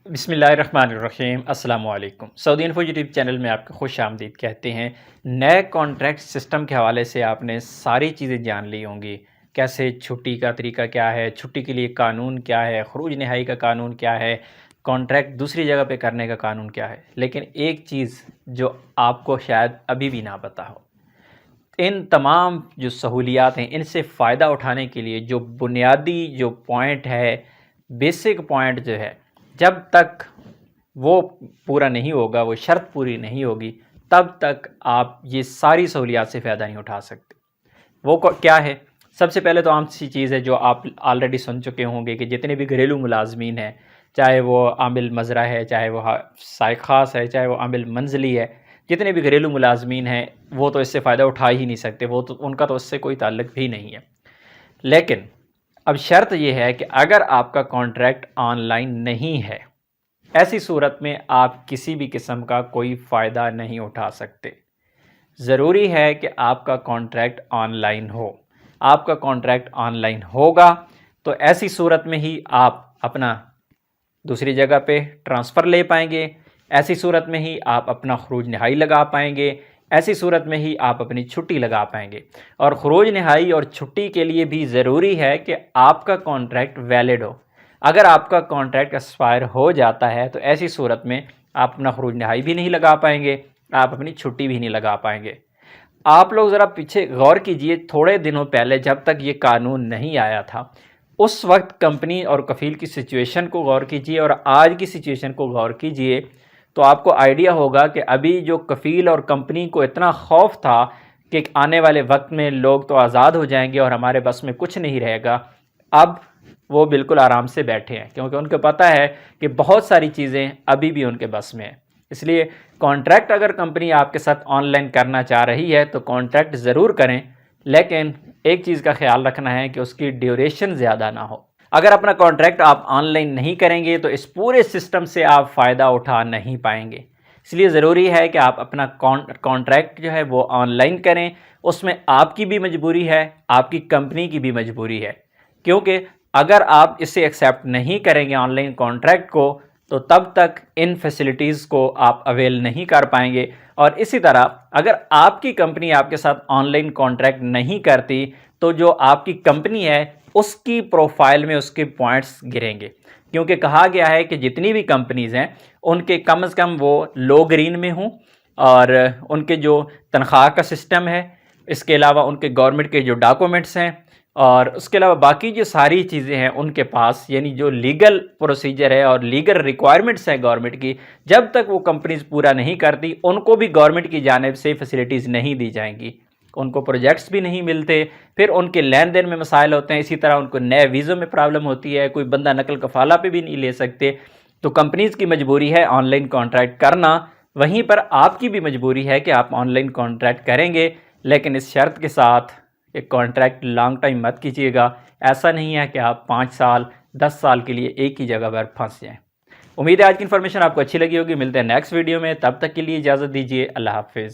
بسم اللہ الرحمن الرحیم۔ السلام علیکم۔ سعودی انفو یوٹیوب چینل میں آپ کو خوش آمدید کہتے ہیں۔ نئے کانٹریکٹ سسٹم کے حوالے سے آپ نے ساری چیزیں جان لی ہوں گی، کیسے چھٹی کا طریقہ کیا ہے، چھٹی کے لیے قانون کیا ہے، خروج نہائی کا قانون کیا ہے، کانٹریکٹ دوسری جگہ پہ کرنے کا قانون کیا ہے۔ لیکن ایک چیز جو آپ کو شاید ابھی بھی نہ پتہ ہو، ان تمام جو سہولیات ہیں ان سے فائدہ اٹھانے کے لیے جو بنیادی جو پوائنٹ ہے، بیسک پوائنٹ جو ہے، جب تک وہ پورا نہیں ہوگا، وہ شرط پوری نہیں ہوگی، تب تک آپ یہ ساری سہولیات سے فائدہ نہیں اٹھا سکتے۔ وہ کیا ہے؟ سب سے پہلے تو عام سی چیز ہے جو آپ آلریڈی سن چکے ہوں گے کہ جتنے بھی گھریلو ملازمین ہیں، چاہے وہ عامل مزرعہ ہے، چاہے وہ سائق خاص ہے، چاہے وہ عامل منزلی ہے، جتنے بھی گھریلو ملازمین ہیں وہ تو اس سے فائدہ اٹھا ہی نہیں سکتے، وہ تو ان کا تو اس سے کوئی تعلق بھی نہیں ہے۔ لیکن اب شرط یہ ہے کہ اگر آپ کا کانٹریکٹ آن لائن نہیں ہے، ایسی صورت میں آپ کسی بھی قسم کا کوئی فائدہ نہیں اٹھا سکتے۔ ضروری ہے کہ آپ کا کانٹریکٹ آن لائن ہو۔ آپ کا کانٹریکٹ آن لائن ہوگا تو ایسی صورت میں ہی آپ اپنا دوسری جگہ پہ ٹرانسفر لے پائیں گے، ایسی صورت میں ہی آپ اپنا خروج نہائی لگا پائیں گے، ایسی صورت میں ہی آپ اپنی چھٹی لگا پائیں گے۔ اور خروج نہائی اور چھٹی کے لیے بھی ضروری ہے کہ آپ کا کانٹریکٹ ویلڈ ہو۔ اگر آپ کا کانٹریکٹ ایکسپائر ہو جاتا ہے تو ایسی صورت میں آپ اپنا خروج نہائی بھی نہیں لگا پائیں گے، آپ اپنی چھٹی بھی نہیں لگا پائیں گے۔ آپ لوگ ذرا پیچھے غور کیجئے، تھوڑے دنوں پہلے جب تک یہ قانون نہیں آیا تھا، اس وقت کمپنی اور کفیل کی سچویشن کو غور کیجئے اور آج کی سچویشن کو غور کیجئے تو آپ کو آئیڈیا ہوگا کہ ابھی جو کفیل اور کمپنی کو اتنا خوف تھا کہ آنے والے وقت میں لوگ تو آزاد ہو جائیں گے اور ہمارے بس میں کچھ نہیں رہے گا، اب وہ بالکل آرام سے بیٹھے ہیں، کیونکہ ان کو پتہ ہے کہ بہت ساری چیزیں ابھی بھی ان کے بس میں ہیں۔ اس لیے کانٹریکٹ اگر کمپنی آپ کے ساتھ آن لائن کرنا چاہ رہی ہے تو کانٹریکٹ ضرور کریں، لیکن ایک چیز کا خیال رکھنا ہے کہ اس کی ڈیوریشن زیادہ نہ ہو۔ اگر اپنا کانٹریکٹ آپ آن لائن نہیں کریں گے تو اس پورے سسٹم سے آپ فائدہ اٹھا نہیں پائیں گے۔ اس لیے ضروری ہے کہ آپ اپنا کانٹریکٹ جو ہے وہ آن لائن کریں۔ اس میں آپ کی بھی مجبوری ہے، آپ کی کمپنی کی بھی مجبوری ہے، کیونکہ اگر آپ اسے ایکسیپٹ نہیں کریں گے آن لائن کانٹریکٹ کو تو تب تک ان فیسلٹیز کو آپ اویل نہیں کر پائیں گے۔ اور اسی طرح اگر آپ کی کمپنی آپ کے ساتھ آن لائن کانٹریکٹ نہیں کرتی تو جو آپ کی کمپنی ہے اس کی پروفائل میں اس کے پوائنٹس گریں گے، کیونکہ کہا گیا ہے کہ جتنی بھی کمپنیز ہیں ان کے کم از کم وہ لو گرین میں ہوں، اور ان کے جو تنخواہ کا سسٹم ہے، اس کے علاوہ ان کے گورنمنٹ کے جو ڈاکومنٹس ہیں، اور اس کے علاوہ باقی جو ساری چیزیں ہیں ان کے پاس، یعنی جو لیگل پروسیجر ہے اور لیگل ریکوائرمنٹس ہیں گورنمنٹ کی، جب تک وہ کمپنیز پورا نہیں کرتی ان کو بھی گورنمنٹ کی جانب سے فیسلٹیز نہیں دی جائیں گی، ان کو پروجیکٹس بھی نہیں ملتے، پھر ان کے لین دین میں مسائل ہوتے ہیں، اسی طرح ان کو نئے ویزوں میں پرابلم ہوتی ہے، کوئی بندہ نقل کفالہ پہ بھی نہیں لے سکتے۔ تو کمپنیز کی مجبوری ہے آن لائن کانٹریکٹ کرنا، وہیں پر آپ کی بھی مجبوری ہے کہ آپ آن لائن کانٹریکٹ کریں گے، لیکن اس شرط کے ساتھ ایک کانٹریکٹ لانگ ٹائم مت کیجیے گا۔ ایسا نہیں ہے کہ آپ 5 سال 10 سال کے لیے ایک ہی جگہ پر پھنس جائیں۔ امید ہے آج کی انفارمیشن آپ کو اچھی لگی ہوگی۔ ملتے ہیں نیکسٹ ویڈیو میں، تب تک کے لیے اجازت دیجیے۔ اللہ حافظ۔